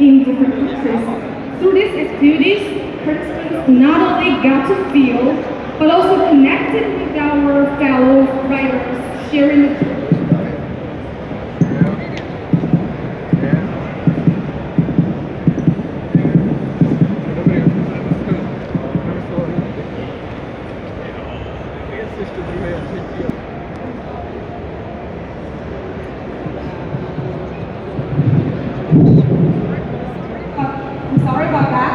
in different countries. Through these activities, participants not only got to feel, but also connected with our fellow riders, sharing the I'm sorry about that.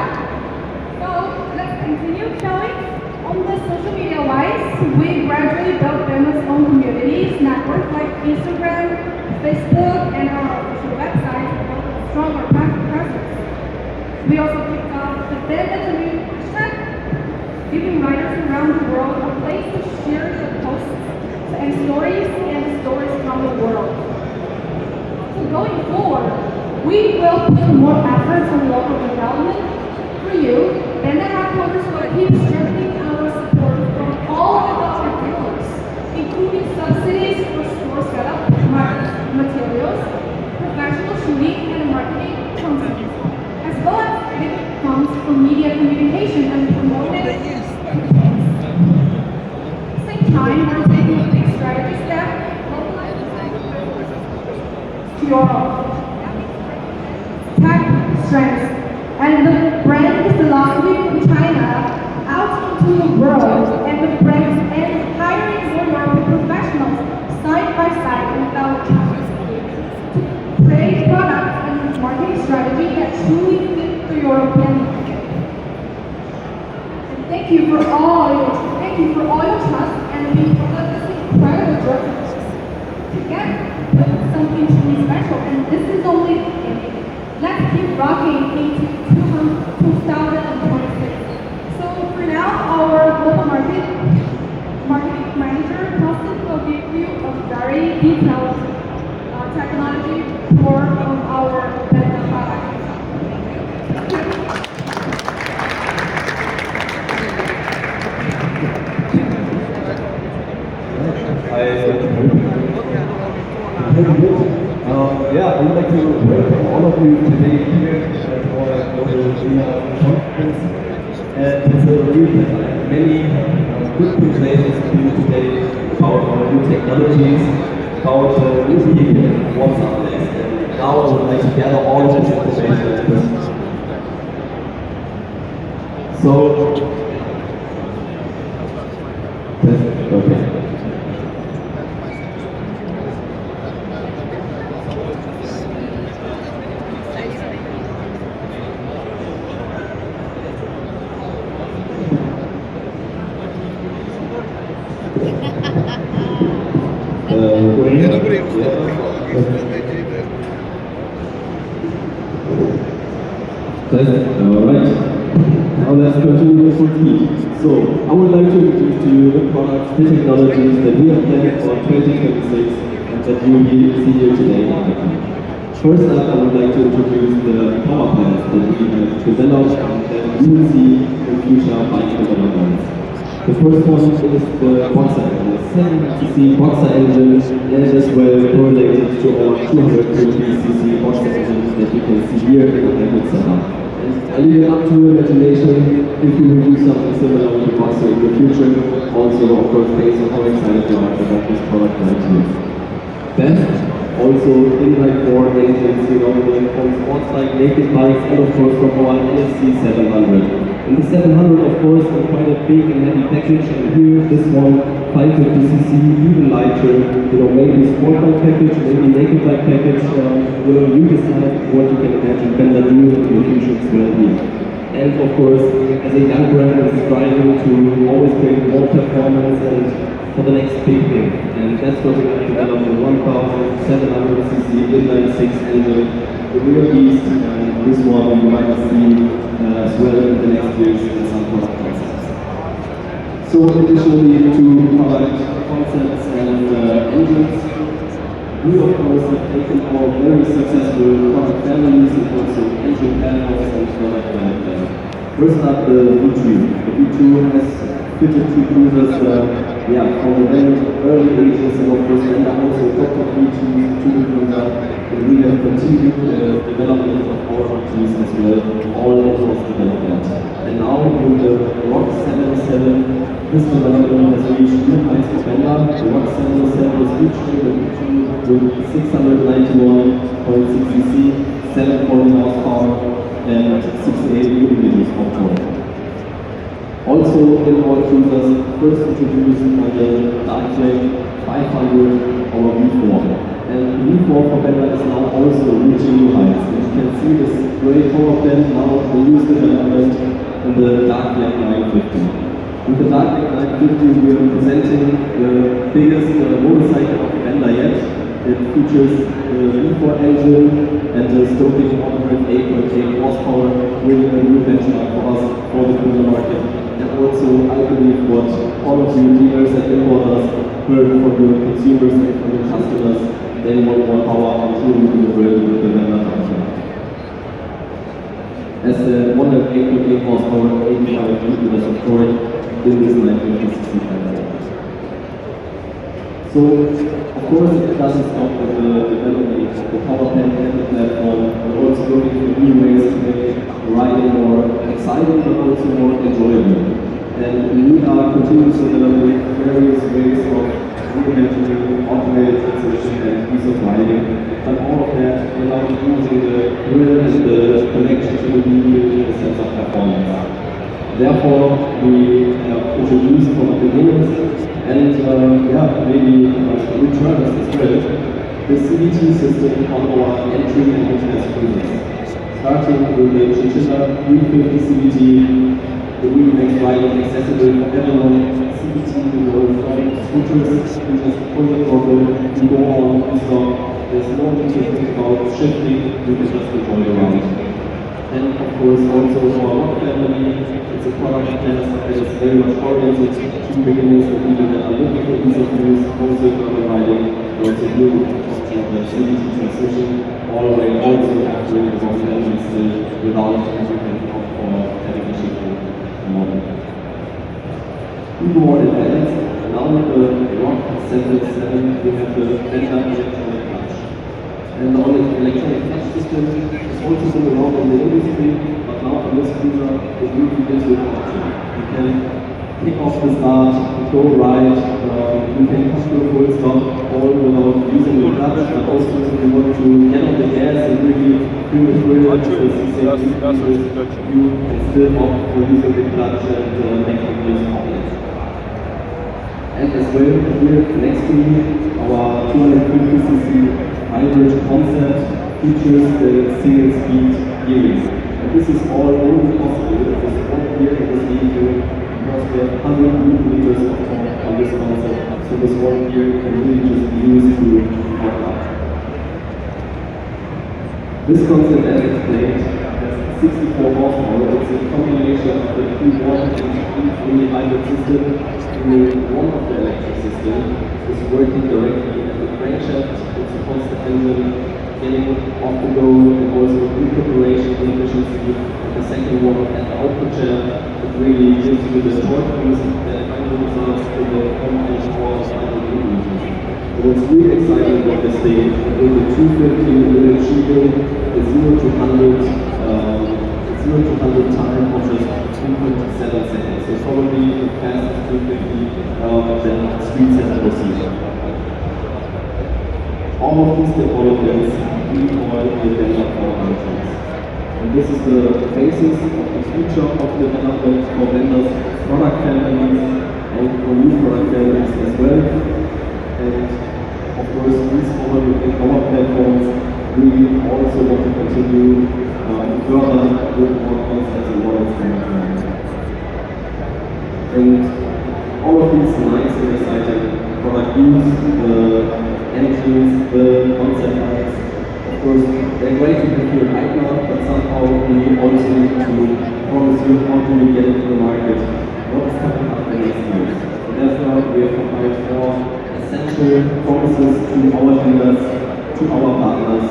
So let's continue, shall we? On the social media wise, we gradually built Benda's own communities, networks like Instagram, Facebook, and our official website to build a stronger presence. We also kicked off the Benda community hashtag, giving riders around the world a place to share their posts and stories from the world. So going forward, we will put more efforts on local development. For you, Benda headquarters will keep strengthening our support from all of our dealers, including subsidies for store setup, materials, professional shooting, and marketing content, as well as credit funds for media communication and promoting campaigns. At the same time, we're taking a big strategy step to your tech strengths and the brand philosophy in China out into the world, and the brands and hiring more local professionals side by side with our clients to create products and marketing strategy that truly fit the European market. And thank you for all your trust and being part of this incredible journey. Together, with something truly special, and this is only the beginning. Let's keep rocking into 2026. So for now, our global marketing manager, Constant, will give you a very detailed technology tour of our Benda product. I would like to welcome all of you today here at our global conference. And it's a real pleasure. Many good presentations to you today about our new technologies, about new behavior, what's up next. And now I would like to gather all of this information. So, okay. Alright, now let's continue with speed. So, I would like to introduce to you the products, the technologies that we have planned for 2026 and that you will see here today. First up, I would like to introduce the power plants that we have developed and that you will see in future bike developments. The first one is the Boxer, the 700cc Boxer engine, and as well correlated to our 250cc Boxer engine that you can see here in the hybrid setup. I leave it up to your imagination if you will do something similar with the Boxer in the future. Also, of course, based on how excited you are about this product right here. Best, also inline 4 engines, from sports like naked bikes, and of course from our NFC 700. In the 700, of course, quite a big and heavy package, and here, this one, 550cc, even lighter, maybe sport bike package, maybe naked bike package, you decide what you can imagine Benda doing in the future as well here. And of course, as a young brand, is striving to always bring more performance and for the next big thing. And that's what we're going to develop the 1700cc inline 6 engine, the real beast, and this one you might see as well in the next years in some product concepts. So additionally to product concepts and engines, we of course have taken our very successful product families and also engine panels and product development. First up, the V2. The V2 has fitted two cruisers from the very early ages, and of course Benda also adopted V2 to the cruiser, and we have continued the development of our properties as well, all in-house development. And now with the Rock 77, this development has reached new heights for Benda. The Rock 77 was reached with 691.6 cc, 740 horsepower, and 68 Newton of torque. Also in our cruisers, first introduced by the Darkflame 500 our V4. And the V4 for Benda is now also reaching new heights. And you can see this great power plant now, the newest development in the Darkflame 950. With the Darkflame 950 we are presenting the biggest motorcycle of Benda yet. It features the V4 engine and the stoking 108.8 horsepower, really a new benchmark for us for the cruiser market. And also, I believe what all of you dealers and importers heard from your consumers and from your customers, they want more power and truly the world with the Benda Darkflame. As the 108.8 horsepower, 85 Newton of torque in this 950cc platform. So, of course, it doesn't stop with the development of the power plant and the platform. We're also looking for new ways to make riding more exciting, but also more enjoyable. And we are continuously developing various ways of reimagining automated transition and ease of riding, but all of that without using the grill and the connection to the vehicle in the sense of performance. Therefore, we have introduced from the beginning and maybe return as well the CVT system on our entry and test cruisers. Starting with the Chinchilla 350 CVT, it really makes riding accessible for everyone. CVT, from scooters, you just pull the throttle, you go on, you stop. There's no need to think about shifting, you can just enjoy the ride. And of course, also for our Rock family, it's a product that is very much oriented to beginners and people that are looking for ease of use, also urban riding, and also new option of the CVT transmission, all the way also offering the Rock family still without having to opt for having a shifting model. Even more advanced, now with the Rock 77, we have the Benda electronic clutch. And the electronic clutch system is also been around in the industry, but now on this cruiser it really gives you an option. You can kick off the start, go right, you can push to a full stop, all without using the clutch, but also if you want to get on the gas and really feel the thrill of the C6, you can still opt for using the clutch and making this obvious. And as well, here next to me, our 250cc hybrid concept features the single speed gearing. And this is all only possible with this one gear in this vehicle because we have 100 Newton of torque on this concept. So this one gear can really just be used to power up. This concept, as explained, has 64 horsepower. It's a combination of the Q1 and Q3 hybrid system. One of the electric systems is working directly at the crankshaft. It supports the engine getting off the go and also recuperation efficiency. And the second one at the output shaft, it really gives you the torque boost that finally results in the combined power of 100 Newton. So what's really exciting about this thing is with the 250 we're achieving the 0 to 100 time of just 2.7 seconds. So probably the fastest 250 that streets have ever seen. All of these developments we call the Benda powertrains. And this is the basis of the future of development for Benda's product families and for new product families as well. And of course, these forward-looking power platforms we also want to continue further with more concepts and models going forward. And all of these nice and exciting product use, the engines, the concept arts, of course, they're great to have here in Eicma, but somehow we also need to promise you how do we get into the market, what is coming up in the next years. So therefore, we have compiled 4 essential promises to our dealers, to our partners,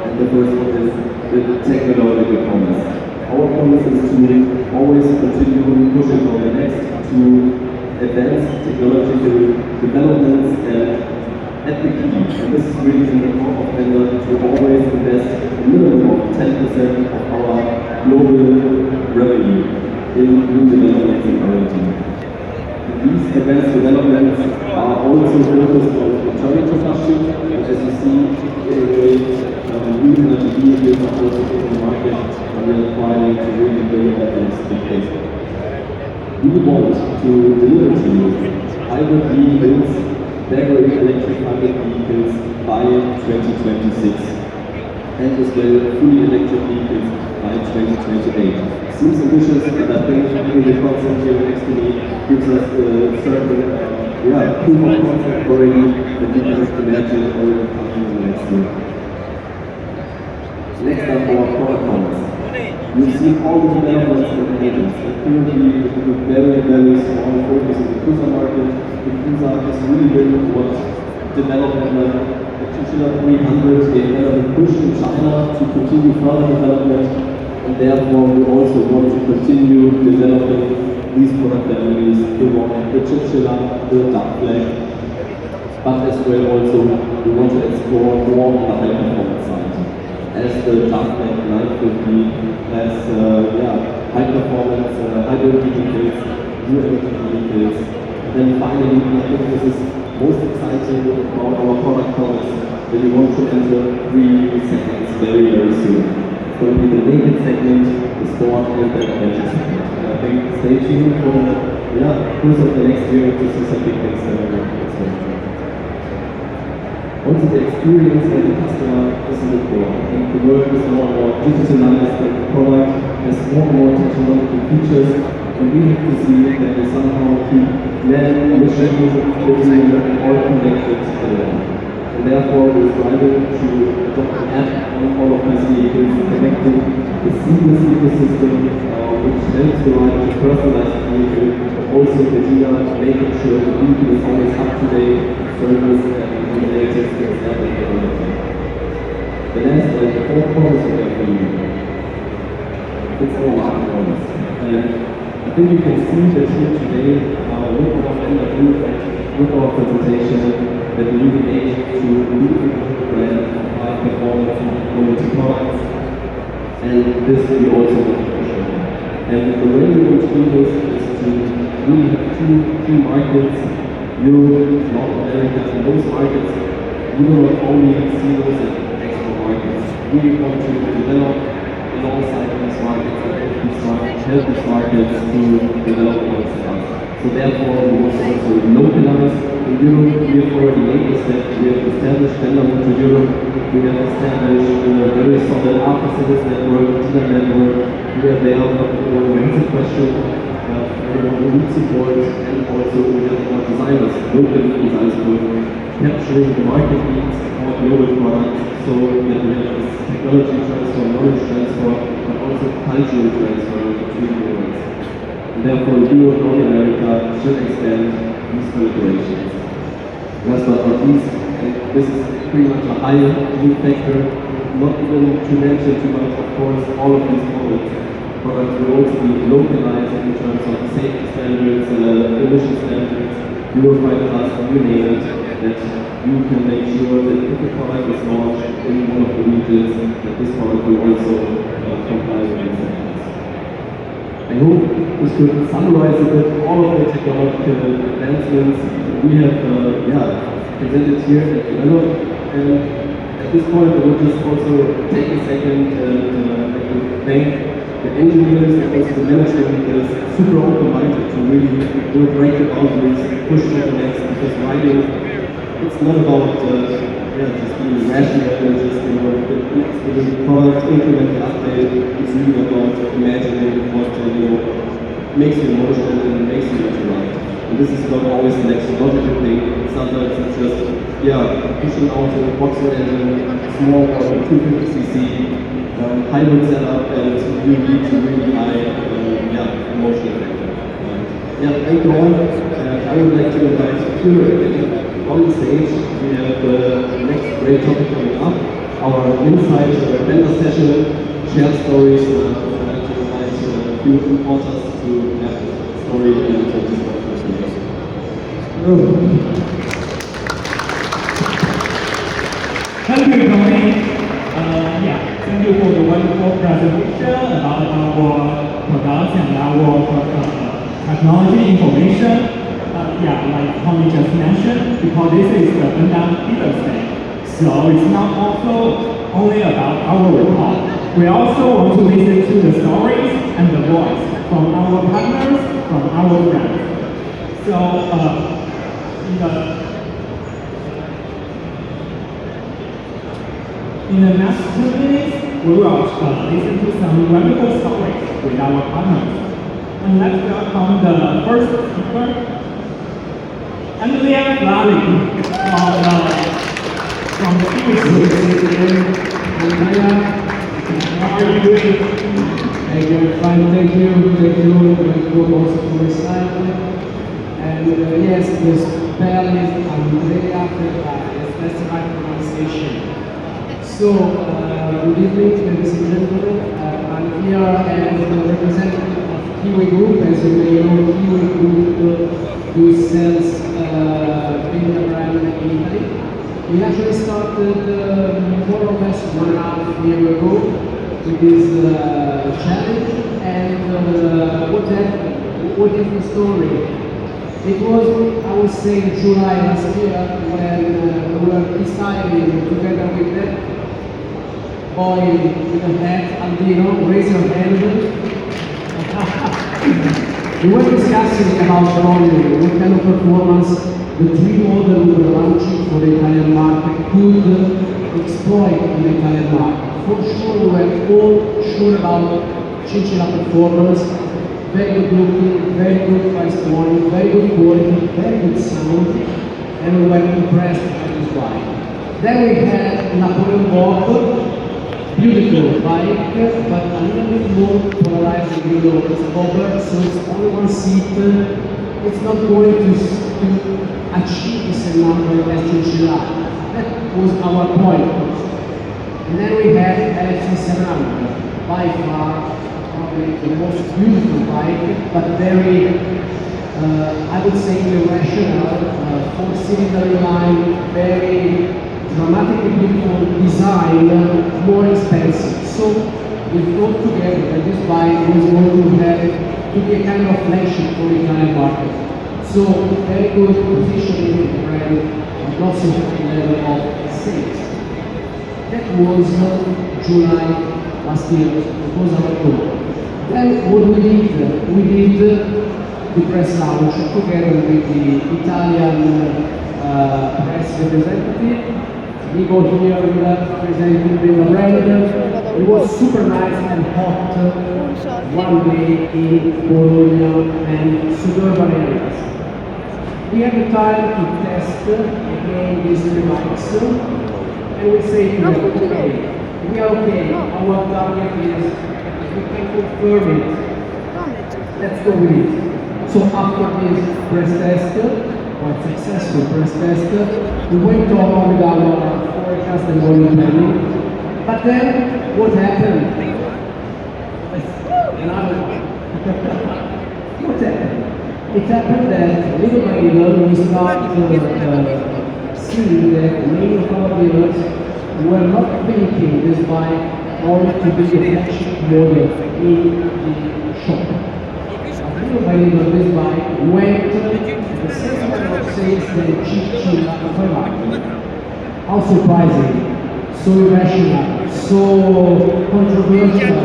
and the first one is the technological promise. Our promise is to always continue pushing for the next, to advance technological developments and at the key, and this is really in the core of Benda, to always invest a minimum of 10% of our global revenue in new developments in R&D. These advanced developments are also focused on internal combustion, and as you see, new vehicles are also in the market, and we are trying to really bring out those big cases. We want to deliver to you hybrid vehicles, battery electric hybrid vehicles by 2026, and as well fully electric vehicles by 2028. Seems ambitious, but I think having the concept here next to me gives us a certain proof of concept already that we can imagine already coming in the next year. Next up, our product lines. You've seen all the developments in the agents. Currently, we have a very, very strong focus on the cruiser market. The cruiser has really been what development the Chinchilla 300 they have pushed in China to continue further development, and therefore we also want to continue developing these product families, the one, the Chinchilla, the dark black, but as well also we want to explore more on the high performance side. As the dark black 950 has high performance hybrid vehicles, new energy vehicles. And then finally, I think this is most exciting about our product promise, that we want to enter 3 segments very, very soon. It's going to be the naked segment, the sport, and the adventure segment. And I think stay tuned for the course of the next year to see some big things that are going to happen. Also, the experience of the customer is in the core. I think the world is more and more digitalized, and the product has more and more technological features, and we have to see that we somehow keep land, machine, material, and all connected together. And therefore, we're striving to adopt an app on all of these vehicles, connecting the seamless ecosystem, which helps the rider to personalize the vehicle, but also the dealer making sure the vehicle is always up to date, service, and the latest things that they can do. The last and the fourth promise we have for you, it's our market promise. And I think you can see that here today, with our Benda booth and with our presentation, that we really aim to build a brand of high performance and quality products. And this we also want to show. And the way we want to do this is to really have two key markets, Europe, North America, and those markets. We will not only see those as export markets. We want to develop alongside these markets and help these markets to develop themselves. So therefore, we want to also localize. In Europe, we have already made this step. We have established Benda to Europe. We have established a very solid after-sales network, dealer network. We are there for when it's a question, we need support, and also we have our designers, local designers, capturing the market needs of our global products, so that we have this technology transfer, knowledge transfer, but also cultural transfer between the worlds. And therefore, Europe, North America should extend these collaborations. Last but not least, and this is pretty much a high new factor, not even to mention too much, of course, all of these products will also be localized in terms of safety standards, emission standards, Euro 5 Plus, you name it, that you can make sure that if the product is launched in one of the regions, that this product will also comply with these standards. I hope this could summarize a bit all of the technological advancements we have presented here at Benda. And at this point, I would just also take a second and thank the engineers and also the management that is super open-minded to really break the boundaries, push to the next, because riding, it's not about just being rational and just the product incremental update. It's really about imagining what makes you emotional and makes you want to ride. And this is not always the next logical thing. Sometimes it's just pushing out a boxer engine, small or 250cc, hybrid setup, and you need to really high emotional factor. Thank you all. I would like to invite Kira on the stage. We have the next great topic coming up, our insight Benda session, shared stories. I would like to invite a few reporters to have a story and discuss. Hello. Thank you, Tony. Thank you for the wonderful presentation about our products and our technology information. Like Tony just mentioned, because this is the Benda dealer stage. So it's not also only about our report. We also want to listen to the stories and the voice from our partners, from our friends. So in the next 2 minutes, we will listen to some wonderful stories with our partners. And let's welcome the first speaker, Andrea Vladi from the Andrea, How are you doing? thank you, fine, thank you also for my side. And yes, the spell is Andrea Ferraris, that's the right pronunciation. So, good evening, ladies and gentlemen. I'm here as the representative of Kiwi Group. As you may know, Kiwi Group who sells Benda brand in Italy. We actually started more or less 1.5 years ago with this challenge. And what is the story? It was, I would say, July last year when we were deciding together with that boy with a hat, Aldino, raise your hand. We were discussing about what kind of performance the three models we were launching for the Italian market could exploit in the Italian market. For sure, we were all sure about chinchilla performance, very good looking, very good price point, very good quality, very good sound, and we were impressed by this bike. Then we had Napoleon Bob, beautiful bike, but a little bit more polarizing, it's covered, so it's only one seat. It's not going to achieve the same number as chinchilla. That was our point. And then we had LFC 700, by far probably the most beautiful bike, but very, I would say, irrational, 4-cylinder line, very dramatically beautiful design, more expensive. So we thought together that this bike was going to have to be a kind of flagship for the Italian market. So very good positioning in the brand, not so high level of sales. That was July last year, it was our goal. Then what we did the press launch together with the Italian press representative. We got here presenting the brand. It was super nice and hot one day in Bologna and suburban areas. We had the time to test again these remarks, and we say we are okay. Our target is, we can confirm it. Let's go with it. So after this press test, or successful press test, we went on with our forecast and volume planning. But then, what happened? Another one. What happened? It happened that little by little we started seeing that many of our dealers were not thinking this bike only to be the flagship model in the shop. Little by little this bike went the same level of sales than chinchilla Ferrari. How surprising, so irrational, so controversial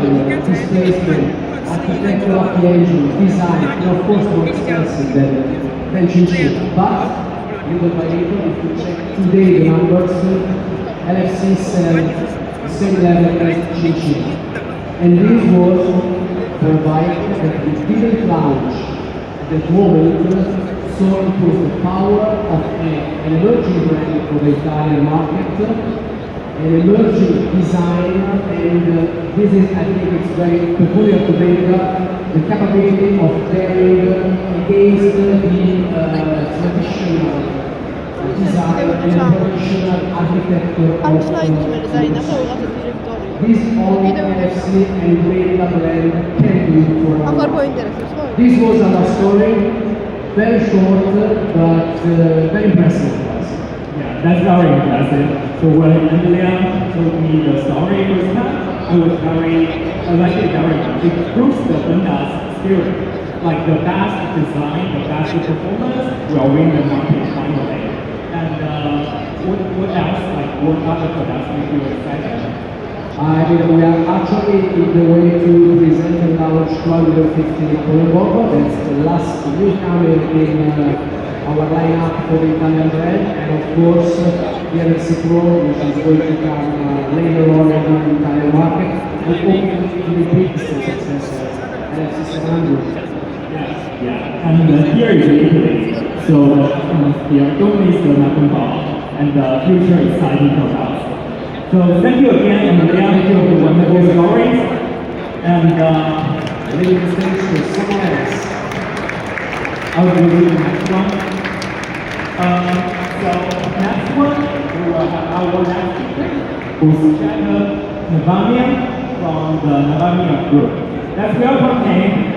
displacement, architecture of the engine, design, and of course more expensive than chinchilla. But little by little, if you check today the numbers, LFC sell the same level as chinchilla. And this was the bike that we didn't launch at that moment, so it was the power of an emerging brand for the Italian market, an emerging design, and this is, I think it's very peculiar to Benda, the capability of daring against the traditional design and traditional architecture of this only NFC and Benda brand can do for us. This was our story, very short but very impressive for us. Yeah, that's very impressive. So when Andrea told me the story first time, I was I liked it very much. It proves the Benda's spirit. Like the best design, the best performance will win the market finally. And what else? Like what other products make you excited? I mean, we are actually in the way to present and launch 250 Colombo. That's the last newcomer in our lineup for the Italian brand. And of course, PLC Pro, which is going to come later on in the Italian market. And hopefully to repeat the success of LFC 700. Yeah. And here is Italy. So yeah, don't miss the Napoleon and the future exciting products. So thank you again, Andrea, for the wonderful stories. And leaving the stage to someone else. I will give you the next one. So next one, we will have our next speaker, who's Navamia from the Navamia Group. Let's welcome him.